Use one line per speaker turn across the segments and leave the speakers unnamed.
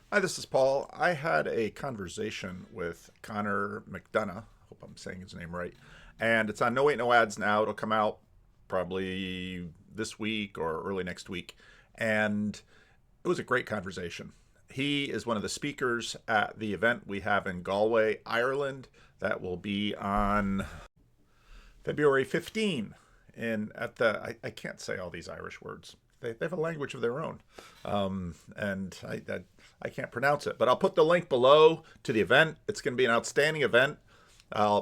Hi, this is Paul. I had a conversation with Connor McDonough. Hope I'm saying his name right. And it's on No Wait No Ads now. It'll come out probably this week or early next week. And it was a great conversation. He is one of the speakers at the event we have in Galway, Ireland, that will be on February 15. And I can't say all these Irish words. They have a language of their own, and I can't pronounce it. But I'll put the link below to the event. It's going to be an outstanding event.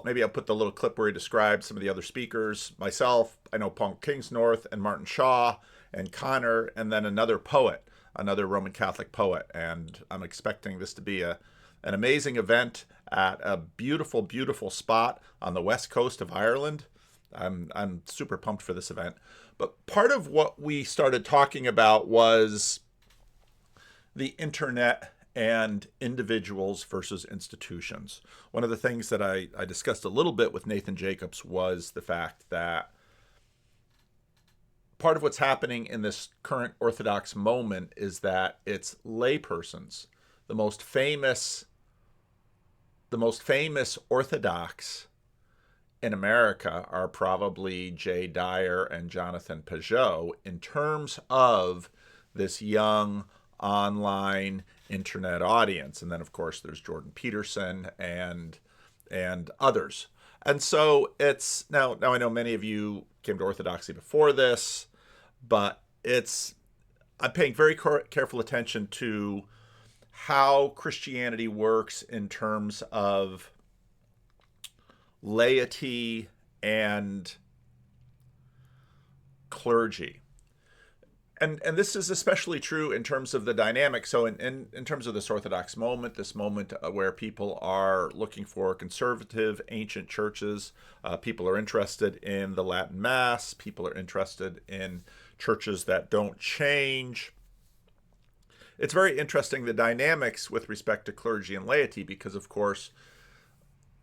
Maybe I'll put the little clip where he describes some of the other speakers. Myself, I know Paul Kingsnorth and Martin Shaw and Connor, and then another poet, another Roman Catholic poet. And I'm expecting this to be an amazing event at a beautiful, beautiful spot on the west coast of Ireland. I'm super pumped for this event. But part of what we started talking about was the internet and individuals versus institutions. One of the things that I discussed a little bit with Nathan Jacobs was the fact that part of what's happening in this current Orthodox moment is that it's laypersons, the most famous, the most famous Orthodox in America are probably Jay Dyer and Jonathan Peugeot in terms of this young online internet audience. And then of course there's Jordan Peterson and others. And so it's now I know many of you came to Orthodoxy before this, but I'm paying very careful attention to how Christianity works in terms of laity and clergy. And this is especially true in terms of the dynamic. So in terms of this Orthodox moment, this moment where people are looking for conservative ancient churches, people are interested in the Latin Mass, people are interested in churches that don't change. It's very interesting the dynamics with respect to clergy and laity because, of course,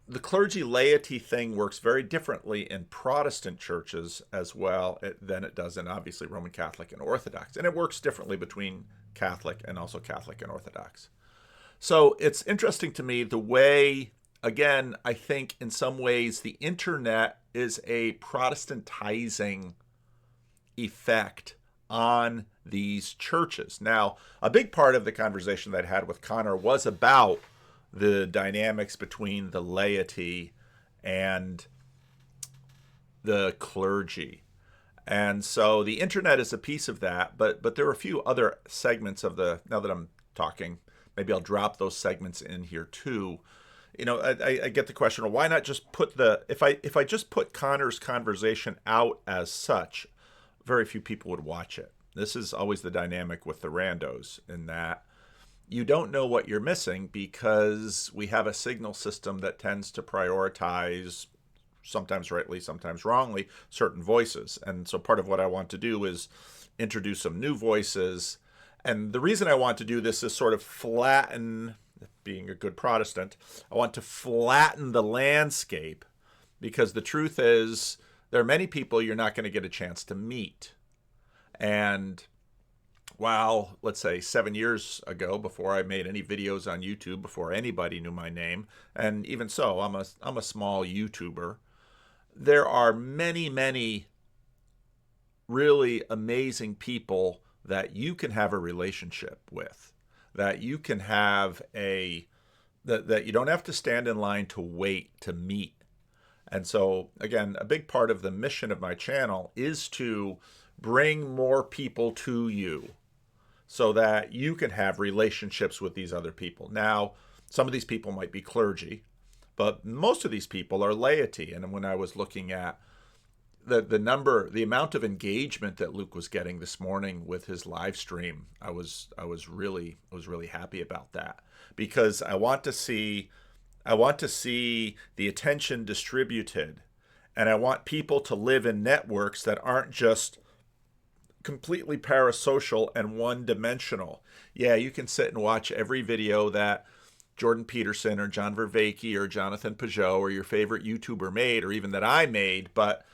the clergy laity thing works very differently in Protestant churches as well than it does in obviously Roman Catholic and Orthodox. And it works differently between Catholic and also Catholic and Orthodox. So it's interesting to me the way, again, I think in some ways the internet is a Protestantizing effect on these churches. Now, a big part of the conversation that I had with Connor was about the dynamics between the laity and the clergy. And so the internet is a piece of that, but there are a few other segments of now that I'm talking, maybe I'll drop those segments in here too. You know, I get the question, well, why not just put if I just put Connor's conversation out as such, very few people would watch it. This is always the dynamic with the Randos in that you don't know what you're missing because we have a signal system that tends to prioritize, sometimes rightly, sometimes wrongly, certain voices. And so part of what I want to do is introduce some new voices. And the reason I want to do this is sort of flatten, being a good Protestant, I want to flatten the landscape because the truth is there are many people you're not going to get a chance to meet. And while, let's say, 7 years ago, before I made any videos on YouTube, before anybody knew my name, and even so, I'm a small YouTuber, there are many, many really amazing people that you can have a relationship with, that you can have that you don't have to stand in line to wait to meet. And so, again, a big part of the mission of my channel is to bring more people to you so that you can have relationships with these other people. Now, some of these people might be clergy, but most of these people are laity. And when I was looking at the amount of engagement that Luke was getting this morning with his live stream, I was really happy about that because I want to see the attention distributed, and I want people to live in networks that aren't just completely parasocial and one-dimensional. Yeah, you can sit and watch every video that Jordan Peterson or John Vervaeke or Jonathan Peugeot or your favorite YouTuber made, or even that I made, but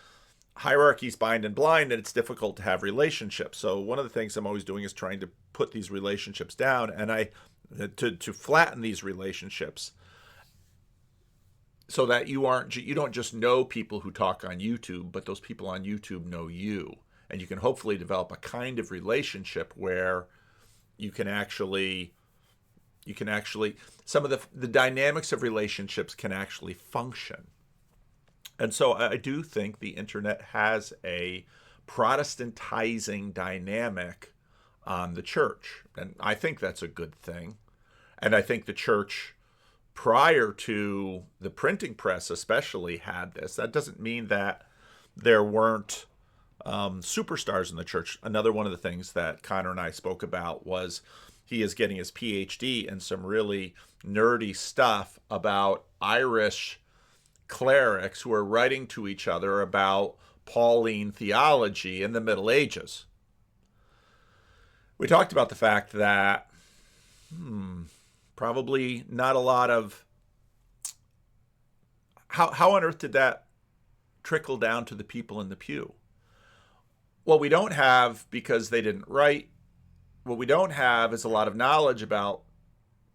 hierarchies bind and blind, and it's difficult to have relationships. So one of the things I'm always doing is trying to put these relationships down, and to flatten these relationships so that you don't just know people who talk on YouTube, but those people on YouTube know you, and you can hopefully develop a kind of relationship where you can actually some of the dynamics of relationships can actually function. And so I do think the internet has a Protestantizing dynamic on the church, and I think that's a good thing. And I think the church, prior to the printing press especially, had this. That doesn't mean that there weren't superstars in the church. Another one of the things that Connor and I spoke about was he is getting his PhD in some really nerdy stuff about Irish clerics who are writing to each other about Pauline theology in the Middle Ages. We talked about the fact that probably not a lot of how on earth did that trickle down to the people in the pew? What we don't have, because they didn't write, what we don't have is a lot of knowledge about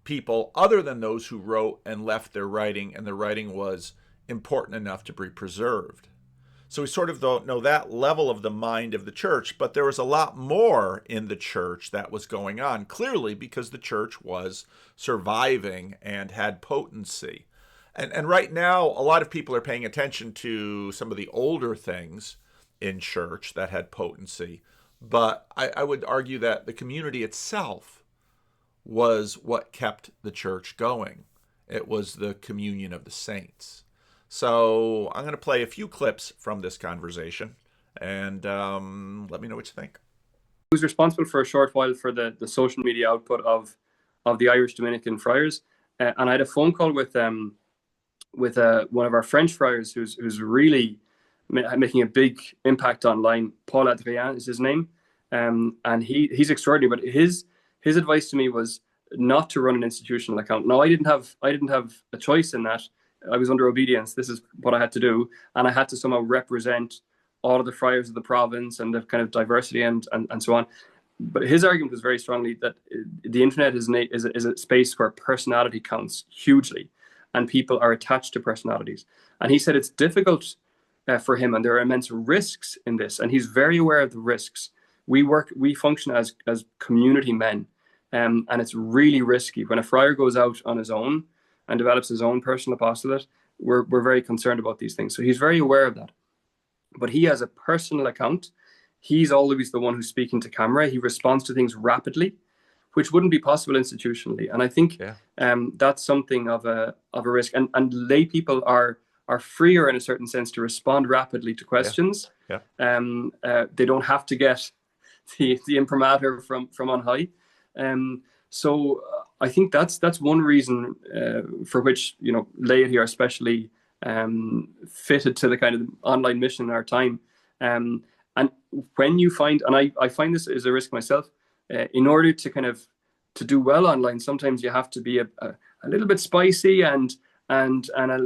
people other than those who wrote and left their writing, and the writing was important enough to be preserved. So we sort of don't know that level of the mind of the church, but there was a lot more in the church that was going on, clearly because the church was surviving and had potency. And right now, a lot of people are paying attention to some of the older things in church that had potency. But I would argue that the community itself was what kept the church going. It was the communion of the saints. So I'm going to play a few clips from this conversation, and let me know what you think.
He was responsible for a short while for the social media output of the Irish Dominican friars. And I had a phone call with one of our French friars who's really making a big impact online. Paul Adrien is his name. And he's extraordinary, but his advice to me was not to run an institutional account. Now, I didn't have a choice in that. I was under obedience. This is what I had to do, and I had to somehow represent all of the friars of the province and the kind of diversity and so on. But his argument was very strongly that the internet is a space where personality counts hugely, and people are attached to personalities. And he said it's difficult for him, and there are immense risks in this, and he's very aware of the risks. We function as community men, and it's really risky when a friar goes out on his own and develops his own personal apostolate. We're very concerned about these things. So he's very aware of that. But he has a personal account. He's always the one who's speaking to camera. He responds to things rapidly, which wouldn't be possible institutionally. And I think that's something of a risk. And lay people are freer in a certain sense to respond rapidly to questions. They don't have to get the imprimatur from on high. So I think that's one reason for which laity are especially fitted to the kind of online mission in our time. And when you find, and I find this is a risk myself, in order to kind of to do well online, sometimes you have to be a little bit spicy and a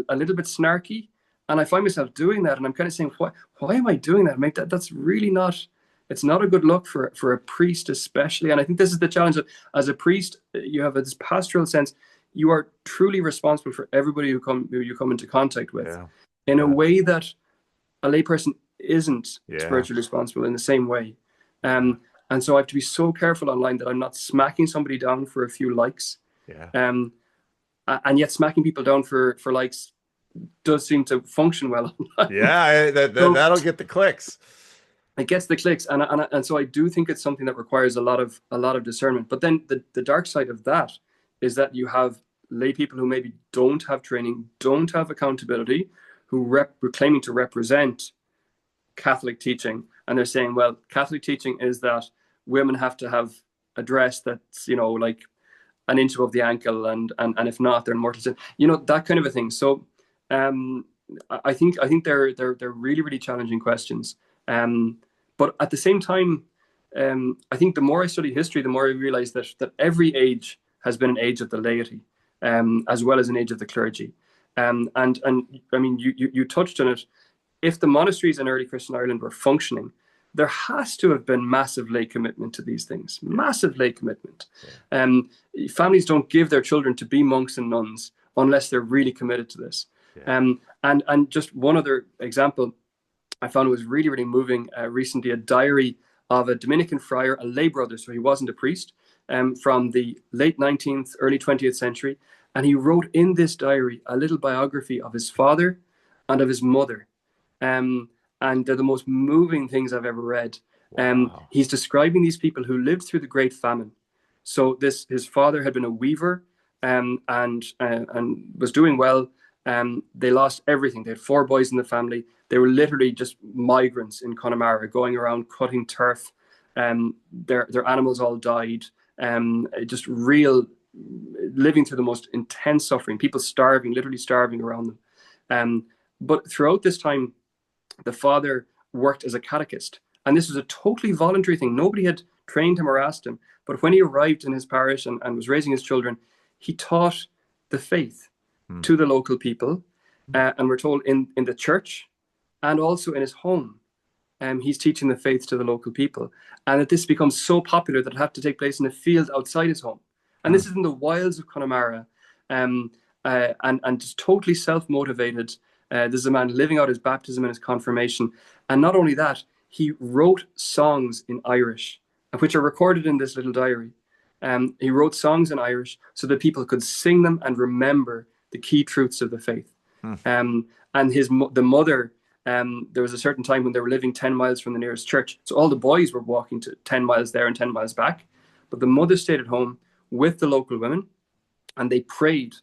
little bit snarky. And I find myself doing that, and I'm kind of saying, why am I doing that? Mate, that's really not. It's not a good look for a priest, especially. And I think this is the challenge. As a priest, you have this pastoral sense. You are truly responsible for everybody who you come into contact with, in a way that a layperson isn't spiritually responsible in the same way. And so I have to be so careful online that I'm not smacking somebody down for a few likes. And yet smacking people down for likes does seem to function well online.
That'll get the clicks.
It gets the clicks, and so I do think it's something that requires a lot of discernment. But then the dark side of that is that you have lay people who maybe don't have training, don't have accountability, who are claiming to represent Catholic teaching, and they're saying, well, Catholic teaching is that women have to have a dress that's like an inch above the ankle, and if not, they're in mortal sin. That kind of a thing. So I think they're really, really challenging questions. But at the same time, I think the more I study history, the more I realize that every age has been an age of the laity, as well as an age of the clergy. And I mean, you touched on it. If the monasteries in early Christian Ireland were functioning, there has to have been massive lay commitment to these things, massive lay commitment. Families don't give their children to be monks and nuns unless they're really committed to this. And just one other example I found was really, really moving recently, a diary of a Dominican friar, a lay brother, so he wasn't a priest, from the late 19th, early 20th century. And he wrote in this diary a little biography of his father and of his mother. And they're the most moving things I've ever read.
Wow.
He's describing these people who lived through the Great Famine. So his father had been a weaver, and was doing well. They lost everything. They had 4 boys in the family. They were literally just migrants in Connemara, going around cutting turf. Their animals all died. Just real living through the most intense suffering. People starving, literally starving around them. But throughout this time, the father worked as a catechist, and this was a totally voluntary thing. Nobody had trained him or asked him. But when he arrived in his parish and was raising his children, he taught the faith to the local people. And we're told in the church and also in his home, he's teaching the faith to the local people. And that this becomes so popular that it had to take place in a field outside his home. And this is in the wilds of Connemara, and just totally self-motivated. This is a man living out his baptism and his confirmation. And not only that, he wrote songs in Irish, which are recorded in this little diary. He wrote songs in Irish so that people could sing them and remember the key truths of the faith. And the mother, there was a certain time when they were living 10 miles from the nearest church. So all the boys were walking to 10 miles there and 10 miles back. But the mother stayed at home with the local women, and they prayed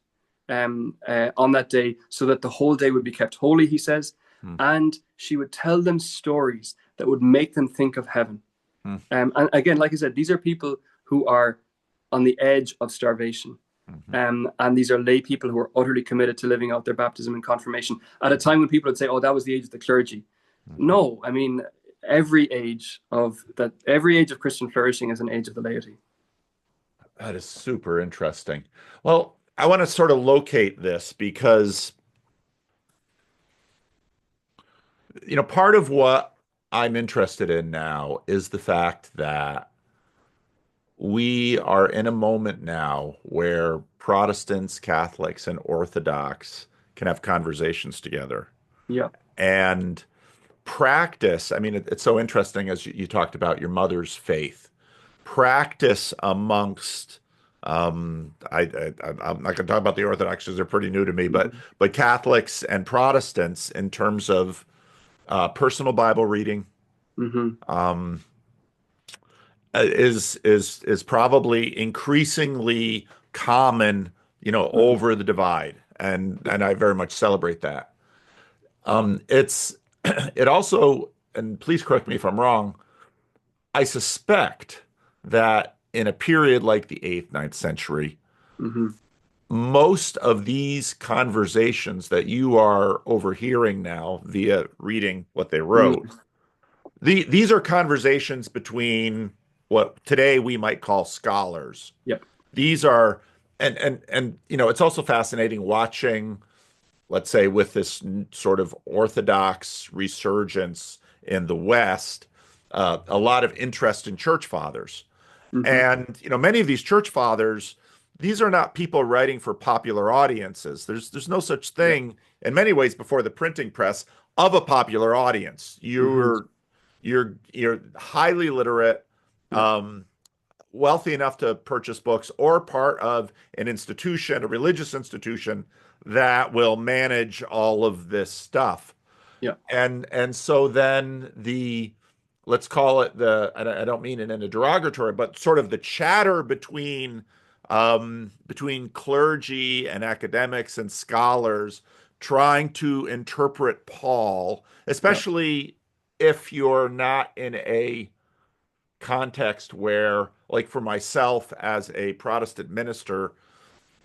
on that day so that the whole day would be kept holy, he says. And she would tell them stories that would make them think of heaven. And again, like I said, these are people who are on the edge of starvation. And these are lay people who are utterly committed to living out their baptism and confirmation at a time when people would say, oh, that was the age of the clergy. No, I mean, every age of Christian flourishing is an age of the laity.
That is super interesting. Well, I want to sort of locate this because, part of what I'm interested in now is the fact that we are in a moment now where Protestants, Catholics, and Orthodox can have conversations together.
Yeah.
And practice, I mean, it's so interesting as you talked about your mother's faith. Practice amongst, I'm not going to talk about the Orthodox because they're pretty new to me, but Catholics and Protestants in terms of personal Bible reading, is probably increasingly common, over the divide, and I very much celebrate that. It also, and please correct me if I'm wrong, I suspect that in a period like the 8th, 9th century, most of these conversations that you are overhearing now via reading what they wrote, these are conversations between what today we might call scholars.
Yep.
These are, and it's also fascinating watching, let's say, with this sort of Orthodox resurgence in the West, a lot of interest in church fathers. And, many of these church fathers, these are not people writing for popular audiences. There's no such thing in many ways before the printing press of a popular audience. You're highly literate, wealthy enough to purchase books, or part of an institution, a religious institution that will manage all of this stuff.
Yeah.
And so then let's call it I don't mean it in a derogatory, but sort of the chatter between clergy and academics and scholars trying to interpret Paul, especially if you're not in a context where, like for myself as a Protestant minister,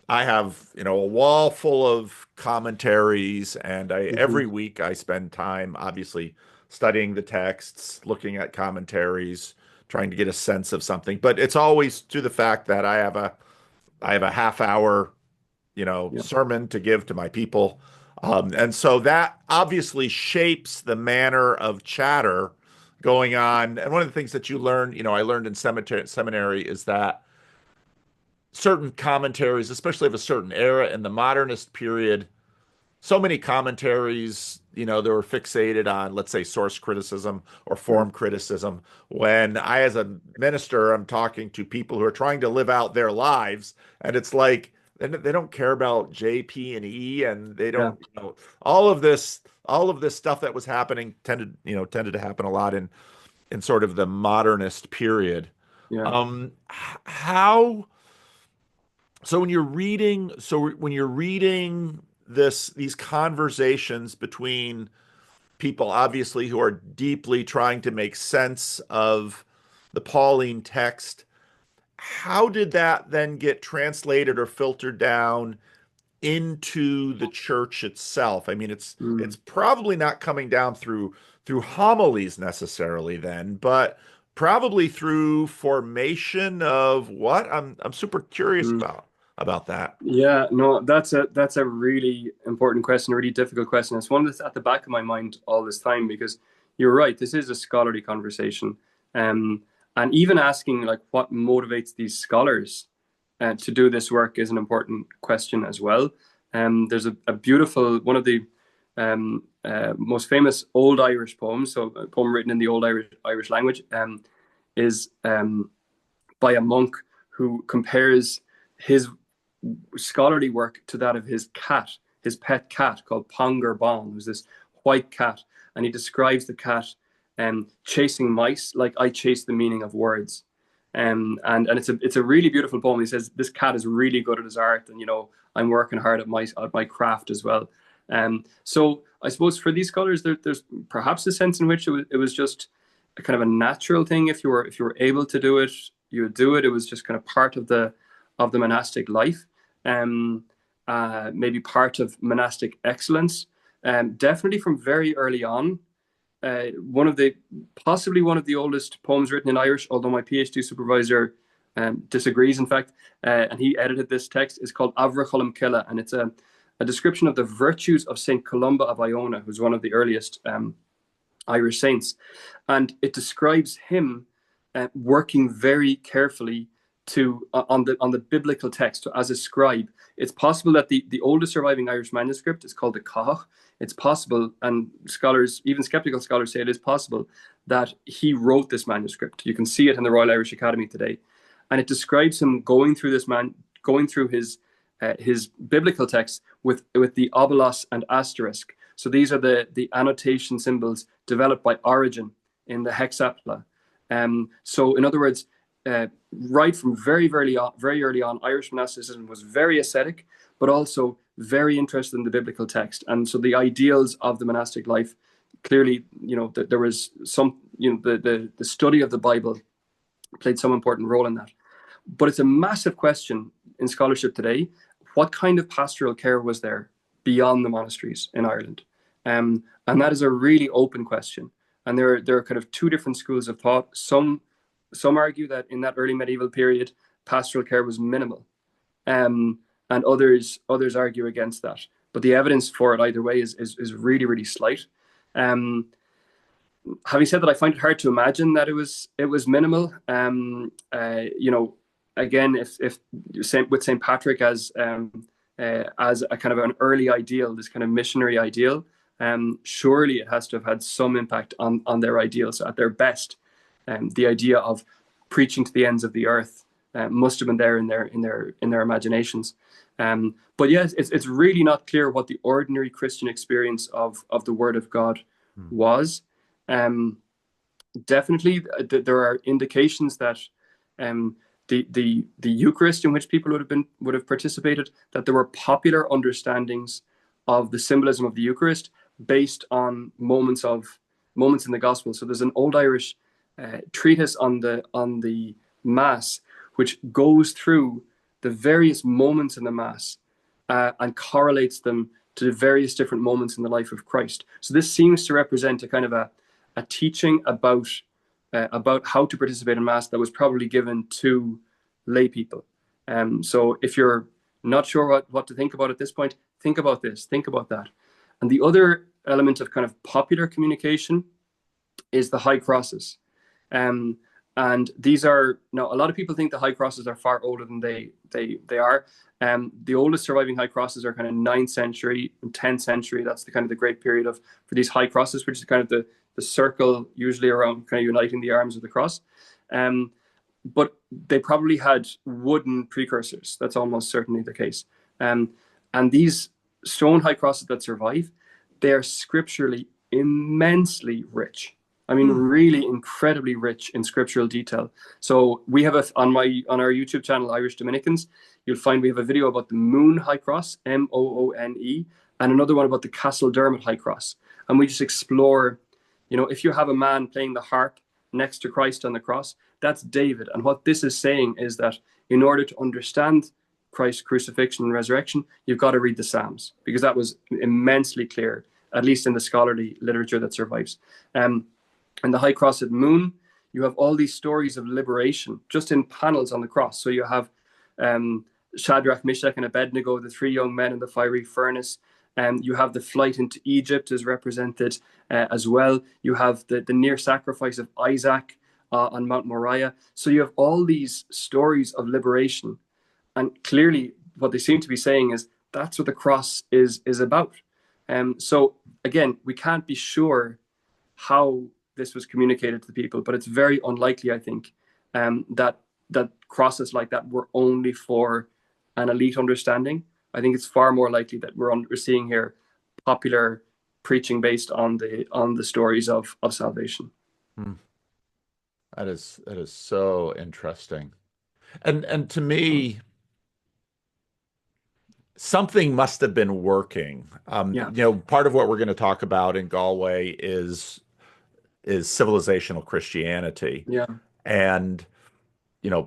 I have, a wall full of commentaries, and every week I spend time, obviously, studying the texts, looking at commentaries, trying to get a sense of something. But it's always to the fact that I have a half hour, sermon to give to my people. And so that obviously shapes the manner of chatter going on. And one of the things that you learn, I learned in seminary is that certain commentaries, especially of a certain era in the modernist period, so many commentaries, they were fixated on, let's say, source criticism or
Mm,
form criticism. When I, as a minister, I'm talking to people who are trying to live out their lives, and it's like they don't care about J, P, and E, and they
yeah,
don't, all of this stuff that was happening tended to happen a lot in sort of the modernist period.
yeah.
How when you're reading these conversations between people obviously who are deeply trying to make sense of the Pauline text, how did that then get translated or filtered down into the church itself? I mean, it's
Mm,
probably not coming down through homilies necessarily then, but probably through formation of what? I'm super curious
mm.
about that.
Yeah, no, that's a really important question, a really difficult question. It's one that's at the back of my mind all this time because you're right. This is a scholarly conversation, um, and even asking like what motivates these scholars to do this work is an important question as well. There's a beautiful one of the most famous Old Irish poems, so a poem written in the Old Irish language, is by a monk who compares his scholarly work to that of his cat, his pet cat called Ponger Bon, who's this white cat, and he describes the cat chasing mice like I chase the meaning of words. And it's a really beautiful poem. He says this cat is really good at his art, and I'm working hard at my craft as well. So I suppose for these scholars, there's perhaps a sense in which it was just a kind of a natural thing. If you were able to do it, you would do it. It was just kind of part of the monastic life, um, maybe part of monastic excellence. Definitely from very early on, possibly one of the oldest poems written in Irish, although my PhD supervisor disagrees, in fact, and he edited this text, is called Avra Cholam Killa, and it's a description of the virtues of Saint Columba of Iona, who's one of the earliest Irish saints. And it describes him working very carefully on the biblical text as a scribe. It's possible that the oldest surviving Irish manuscript is called the Cach. It's possible, and scholars, even skeptical scholars, say it is possible that he wrote this manuscript. You can see it in the Royal Irish Academy today, and it describes him going through his biblical text with the obolos and asterisk. So these are the annotation symbols developed by Origen in the Hexapla. So in other words, right from very early on, Irish monasticism was very ascetic, but also very interested in the biblical text. And so the ideals of the monastic life, clearly, there was some, the study of the Bible played some important role in that. But it's a massive question in scholarship today. What kind of pastoral care was there beyond the monasteries in Ireland? And that is a really open question. And there are kind of two different schools of thought. Some argue that in that early medieval period, pastoral care was minimal, and others argue against that. But the evidence for it either way is really, really slight. Um, Having said that, I find it hard to imagine that it was minimal. Again, if with Saint Patrick as a kind of an early ideal, this kind of missionary ideal, surely it has to have had some impact on their ideals at their best. The idea of preaching to the ends of the earth must have been there in their imaginations. But yes, it's really not clear what the ordinary Christian experience of the Word of God was. Definitely, there are indications that the Eucharist in which people would have participated, that there were popular understandings of the symbolism of the Eucharist based on moments in the Gospel. So there's an Old Irish treatise on the Mass, which goes through the various moments in the Mass and correlates them to the various different moments in the life of Christ. So this seems to represent a kind of a teaching about how to participate in Mass that was probably given to lay people. So if you're not sure what to think about at this point, think about this, think about that. And the other element of kind of popular communication is the high crosses. Um, and these are now a lot of people think the high crosses are far older than they are. The oldest surviving high crosses are kind of 9th century and 10th century. That's the kind of the great period of for these high crosses, which is kind of the circle usually around kind of uniting the arms of the cross. Um, but they probably had wooden precursors. That's almost certainly the case. Um, and these stone high crosses that survive, they are scripturally immensely rich. I mean,
Hmm.
really incredibly rich in scriptural detail. So we have on our YouTube channel, Irish Dominicans, you'll find we have a video about the Moon High Cross, Moone, and another one about the Castle Dermot High Cross. And we just explore, if you have a man playing the harp next to Christ on the cross, that's David. And what this is saying is that in order to understand Christ's crucifixion and resurrection, you've got to read the Psalms, because that was immensely clear, at least in the scholarly literature that survives. And the high cross at Moon, you have all these stories of liberation just in panels on the cross. So you have Shadrach, Meshach, and Abednego, the three young men in the fiery furnace. You have the flight into Egypt is represented as well. You have the near sacrifice of Isaac on Mount Moriah. So you have all these stories of liberation. And clearly, what they seem to be saying is that's what the cross is about. So again, we can't be sure how this was communicated to the people, but it's very unlikely, I think, that crosses like that were only for an elite understanding. I think it's far more likely that we're seeing here popular preaching based on the stories of salvation.
Hmm. That is so interesting. And to me, something must have been working.
Yeah,
Part of what we're going to talk about in Galway is civilizational Christianity.
yeah,
And,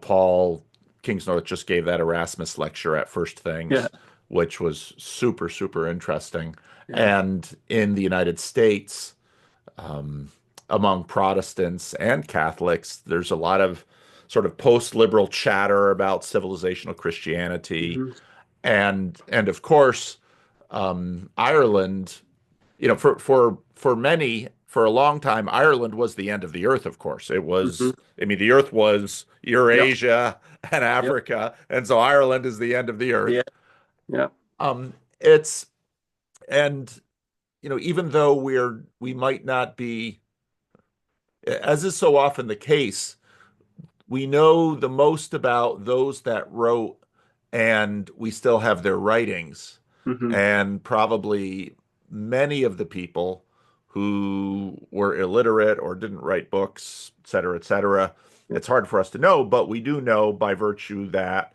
Paul Kingsnorth just gave that Erasmus lecture at First
yeah,
Things, which was super, super interesting.
yeah.
And in the United States, um, among Protestants and Catholics, there's a lot of sort of post-liberal chatter about civilizational Christianity.
Mm-hmm.
And of course, Ireland, for many, for a long time, Ireland was the end of the earth, of course. It
Mm-hmm.
was, I mean, the earth was
Yep,
Eurasia and
yep,
Africa, and so Ireland is the end of the
yeah,
earth.
yeah,
It's and even though we might not be, as is so often the case, we know the most about those that wrote, and we still have their writings.
mm-hmm.
And probably many of the people who were illiterate or didn't write books, et cetera, et cetera,
Yep,
it's hard for us to know, but we do know by virtue that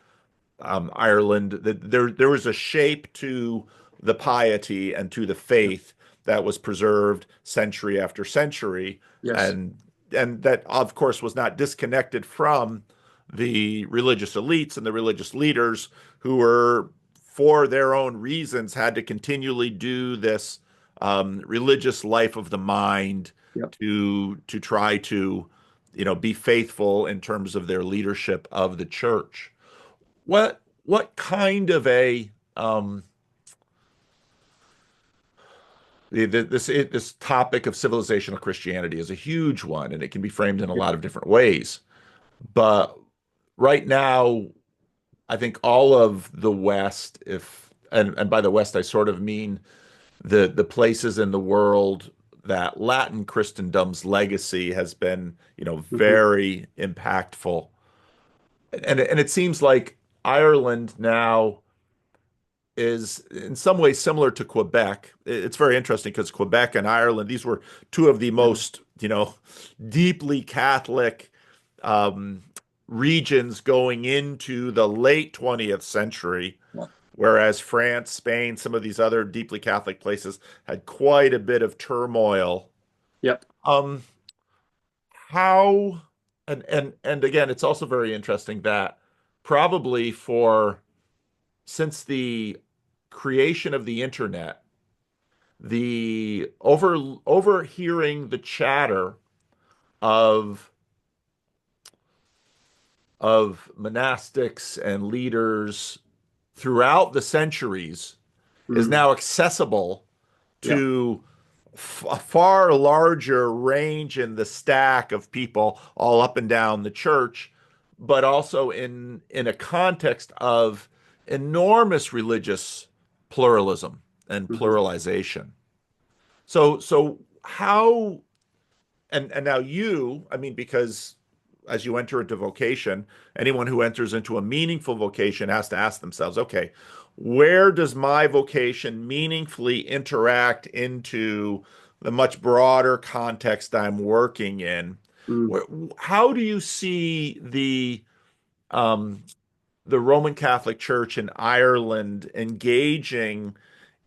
Ireland, that there was a shape to the piety and to the
yep,
faith that was preserved century after century,
yes,
and that of course was not disconnected from the religious elites and the religious leaders who were, for their own reasons, had to continually do this religious life of the mind
yep.
to try to be faithful in terms of their leadership of the church. What kind of a this topic of civilizational Christianity is a huge one, and it can be framed in a lot of different ways. But right now, I think all of the West, if and by the West I sort of mean the places in the world that Latin Christendom's legacy has been,
Mm-hmm.
very impactful. And it seems like Ireland now is in some ways similar to Quebec. It's very interesting because Quebec and Ireland, these were two of the
Yeah,
most, deeply Catholic um, regions going into the late 20th century,
yeah,
whereas France, Spain, some of these other deeply Catholic places had quite a bit of turmoil.
yep,
Um, how and again, it's also very interesting that probably for since the creation of the internet, the overhearing the chatter of monastics and leaders throughout the centuries is
mm,
now accessible
yep,
to a far larger range in the stack of people all up and down the church, but also in a context of enormous religious pluralism and
Hmm.
pluralization. So how and now you, I mean, because as you enter into vocation, anyone who enters into a meaningful vocation has to ask themselves, okay, where does my vocation meaningfully interact into the much broader context I'm working in?
Mm.
Where, how do you see um, the Roman Catholic Church in Ireland engaging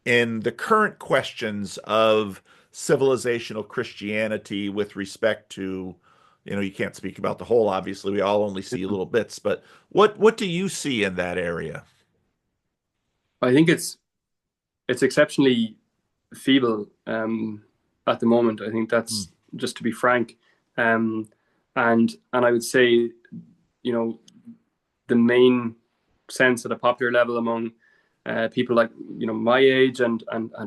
in the current questions of civilizational Christianity with respect to, you can't speak about the whole, obviously, we all only see little bits, but what do you see in that area?
I think it's exceptionally feeble at the moment. I think
Hmm.
that's just to be frank, um, and I would say, you know, the main sense at a popular level among people like my age and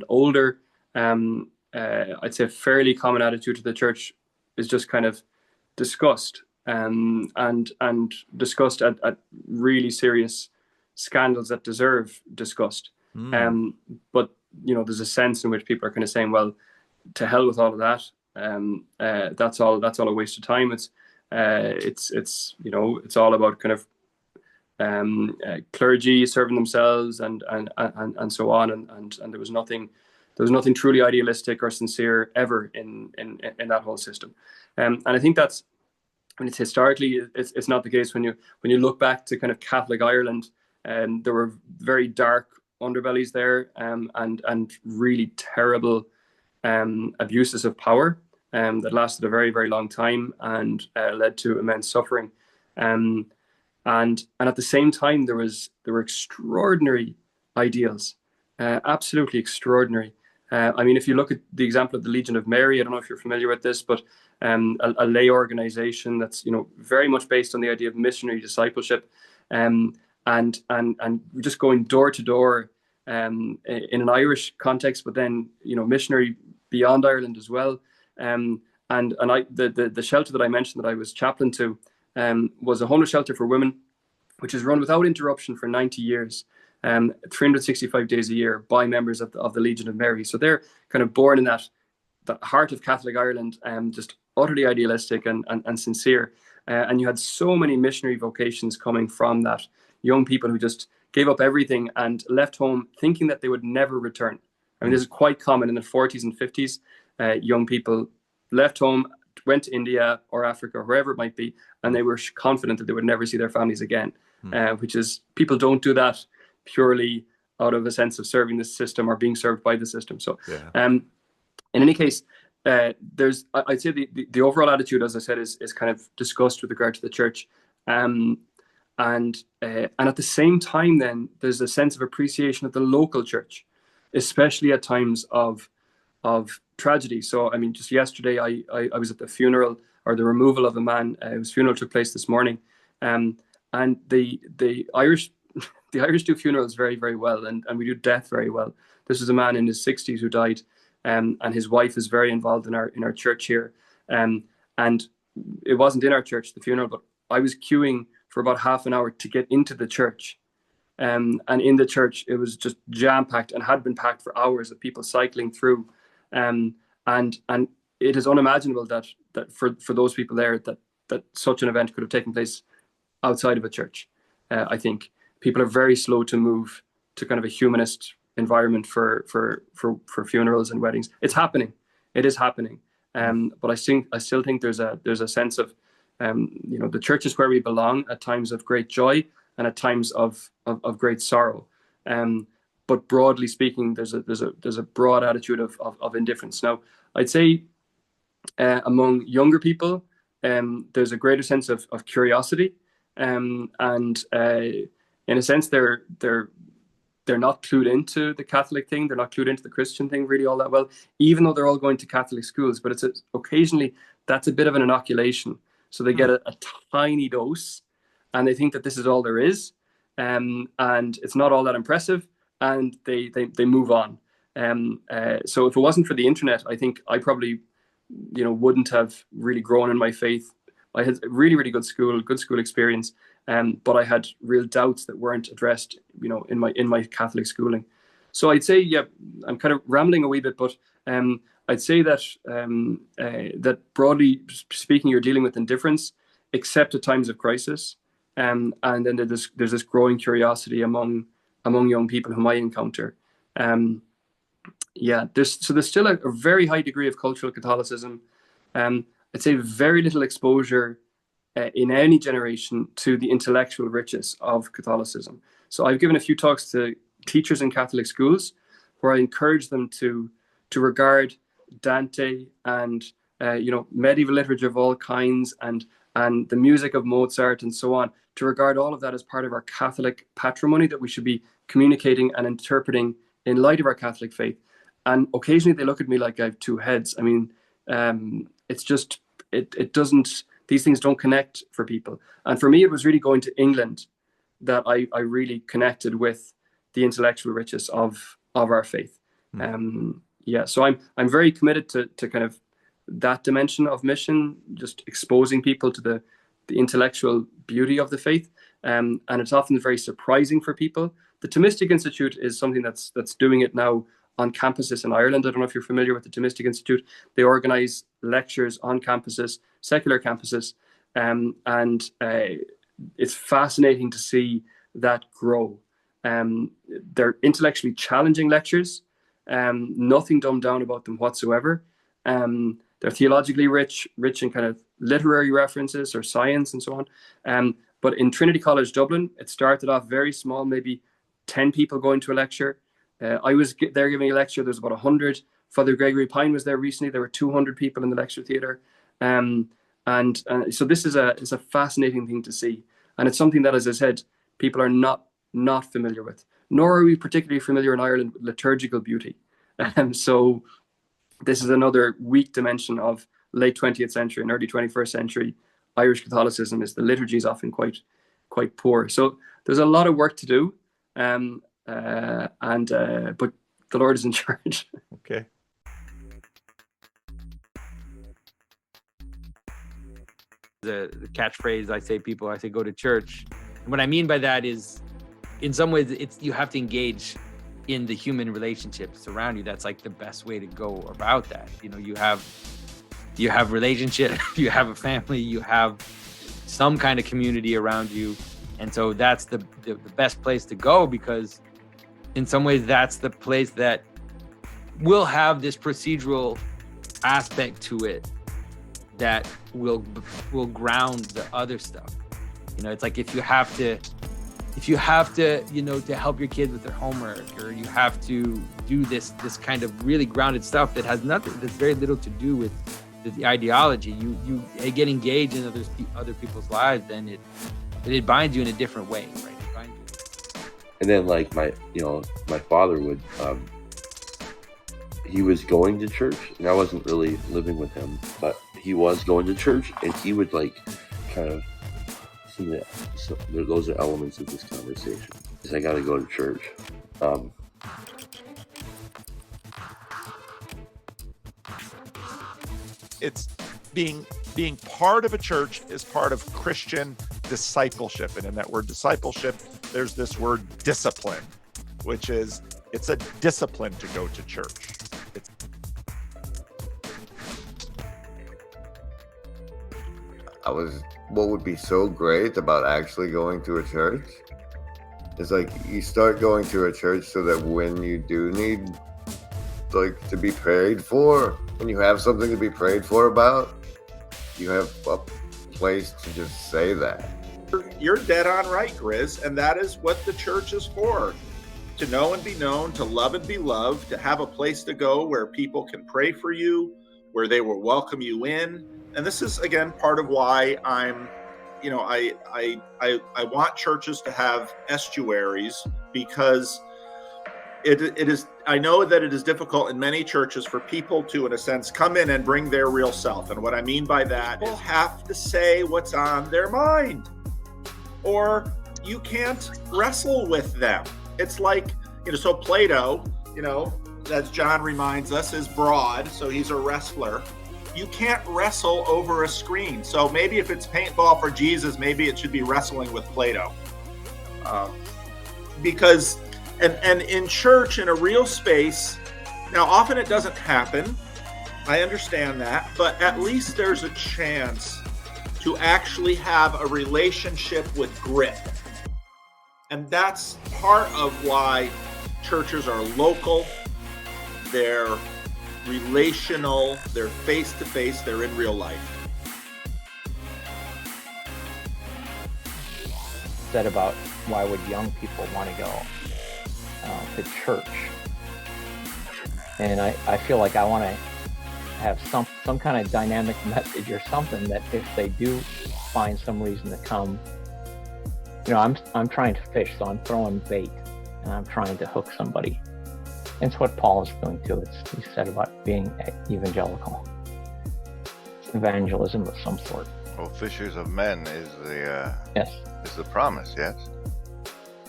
older, I'd say a fairly common attitude to the church is just kind of disgust, and disgust at really serious scandals that deserve disgust.
Hmm.
Um, but there's a sense in which people are kind of saying, well, to hell with all of that. That's all a waste of time. It's all about kind of clergy serving themselves and so on, and there was nothing truly idealistic or sincere ever in that whole system. And I think that's, I mean, it's historically it's not the case when you look back to kind of Catholic Ireland. There were very dark underbellies there, and really terrible abuses of power that lasted a very, very long time and led to immense suffering. Um, and at the same time, there were extraordinary ideals, absolutely extraordinary. I mean, if you look at the example of the Legion of Mary, I don't know if you're familiar with this, but a lay organization that's very much based on the idea of missionary discipleship, um, and just going door to door in an Irish context, but then missionary beyond Ireland as well. And the shelter that I mentioned that I was chaplain to was a homeless shelter for women, which is run without interruption for 90 years, 365 days a year by members of the Legion of Mary. So they're kind of born in that heart of Catholic Ireland, just utterly idealistic and sincere. And you had so many missionary vocations coming from that. Young people who just gave up everything and left home thinking that they would never return. I mean,
Hmm.
this is quite common in the 40s and 50s. Young people left home, went to India or Africa or wherever it might be, and they were confident that they would never see their families again.
Hmm.
Which is, people don't do that purely out of a sense of serving the system or being served by the system. So,
Yeah.
in any case, I'd say the overall attitude, as I said, is kind of disgust with regard to the church, um, and at the same time, then there's a sense of appreciation of the local church, especially at times of tragedy. So, I mean, just yesterday, I was at the funeral or the removal of a man whose funeral took place this morning, um, and the Irish the Irish do funerals very, very well, and we do death very well. This was a man in his 60s who died, and his wife is very involved in our church here, and it wasn't in our church, the funeral, but I was queuing for about half an hour to get into the church. And in the church, it was just jam packed and had been packed for hours of people cycling through. Um, and it is unimaginable that for those people there that such an event could have taken place outside of a church. I think people are very slow to move to kind of a humanist environment for funerals and weddings. It's happening. It is happening. But I still think there's a sense of the church is where we belong at times of great joy and at times of great sorrow. Um, but broadly speaking, there's a broad attitude of indifference. Now, I'd say among younger people, there's a greater sense of curiosity, and in a sense, they're not clued into the Catholic thing. They're not clued into the Christian thing really all that well, even though they're all going to Catholic schools. But occasionally that's a bit of an inoculation. So they
Hmm.
get a tiny dose, and they think that this is all there is, and it's not all that impressive, and they move on. So if it wasn't for the internet, I think I probably, wouldn't have really grown in my faith. I had a really, really good school experience, but I had real doubts that weren't addressed, in my Catholic schooling. So I'd say, yeah, I'm kind of rambling a wee bit, but I'd say that that broadly speaking, you're dealing with indifference, except at times of crisis, and then there's this growing curiosity among young people whom I encounter. There's still a very high degree of cultural Catholicism. I'd say very little exposure in any generation to the intellectual riches of Catholicism. So I've given a few talks to teachers in Catholic schools where I encourage them to regard Dante and medieval literature of all kinds and the music of Mozart and so on, to regard all of that as part of our Catholic patrimony that we should be communicating and interpreting in light of our Catholic faith. And occasionally they look at me like I have two heads. I mean, it's just, it doesn't, these things don't connect for people. And for me, it was really going to England that I really connected with the intellectual riches of our faith. So I'm very committed to kind of that dimension of mission, just exposing people to the intellectual beauty of the faith. And it's often very surprising for people. The Thomistic Institute is something that's doing it now on campuses in Ireland. I don't know if you're familiar with the Thomistic Institute. They organize lectures on campuses, secular campuses, and it's fascinating to see that grow. They're intellectually challenging lectures, nothing dumbed down about them whatsoever. They're theologically rich in kind of literary references or science and so on. But in Trinity College Dublin, it started off very small, maybe 10 people going to a lecture. I was there giving a lecture. There's about 100. Father Gregory Pine was there recently. There were 200 people in the lecture theatre. So this is a fascinating thing to see. And it's something that, as I said, people are not familiar with. Nor are we particularly familiar in Ireland with liturgical beauty. So this is another weak dimension of late 20th century and early 21st century Irish Catholicism, is the liturgy is often quite poor. So there's a lot of work to do. But the Lord is in charge.
Okay.
The catchphrase I say go to church. And what I mean by that is, in some ways, you have to engage in the human relationships around you. That's like the best way to go about that. You have relationship, you have a family, you have some kind of community around you. And so that's the best place to go, because in some ways that's the place that will have this procedural aspect to it that will ground the other stuff. It's like if you have to to help your kids with their homework, or you have to do this kind of really grounded stuff that has very little to do with the ideology. You get engaged in other people's lives, then it binds you in a different way, right?
And then like my father would, he was going to church, and I wasn't really living with him, but he was going to church, and he would like kind of see that. So those are elements of this conversation. Is I got to go to church.
It's being part of a church is part of Christian discipleship. And in that word discipleship, there's this word discipline, which is, it's a discipline to go to church.
What would be so great about actually going to a church is like you start going to a church so that when you do need like to be prayed for, when you have something to be prayed for about, you have a place to just say that.
You're dead on right, Grizz, and that is what the church is for. To know and be known, to love and be loved, to have a place to go where people can pray for you, where they will welcome you in. And this is, again, part of why I want churches to have estuaries, because it is, I know that it is difficult in many churches for people to, in a sense, come in and bring their real self. And what I mean by that is have to say what's on their mind, or you can't wrestle with them. It's like, so Plato, as John reminds us, is broad, so he's a wrestler. You can't wrestle over a screen. So maybe if it's paintball for Jesus, maybe it should be wrestling with Play-Doh. Because, and in church, in a real space, now often it doesn't happen, I understand that, but at least there's a chance to actually have a relationship with grit. And that's part of why churches are local, they're relational, they're face-to-face, they're in real life.
Said about why would young people want to go to church, and I feel like I want to have some kind of dynamic message or something that if they do find some reason to come, I'm trying to fish, so I'm throwing bait and I'm trying to hook somebody. And it's what Paul is doing too. He said about being evangelical. It's evangelism of some sort.
Well, fishers of men is
Yes.
is the promise, yes?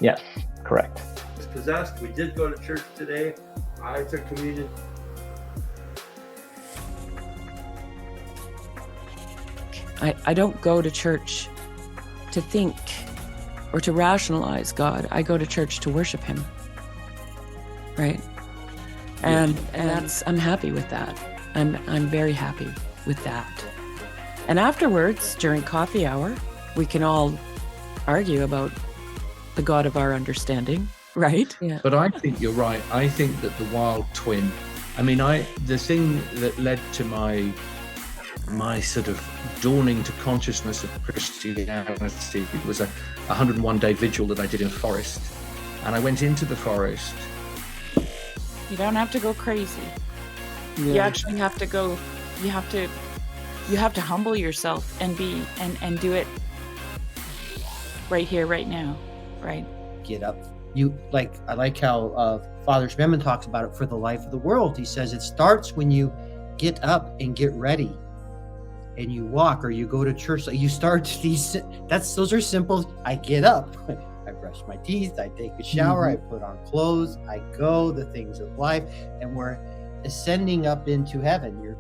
Yes, correct.
Was possessed. We did go to church today. I took communion.
I don't go to church to think or to rationalize God. I go to church to worship him. Right? And I'm happy with that. I'm very happy with that. And afterwards, during coffee hour, we can all argue about the God of our understanding, right? Yeah.
But I think you're right. I think that the wild twin, the thing that led to my sort of dawning to consciousness of Christianity was a 101-day vigil that I did in a forest. And I went into the forest.
You don't have to go crazy.
Yeah.
You actually have to go, you have to humble yourself and and do it right here, right now, right?
Get up. I like how Father Schmemann talks about it for the life of the world. He says it starts when you get up and get ready and you walk or you go to church. You start those are simple. I get up, I brush my teeth, I take a shower, I put on clothes, I go, the things of life, and we're ascending up into heaven. You're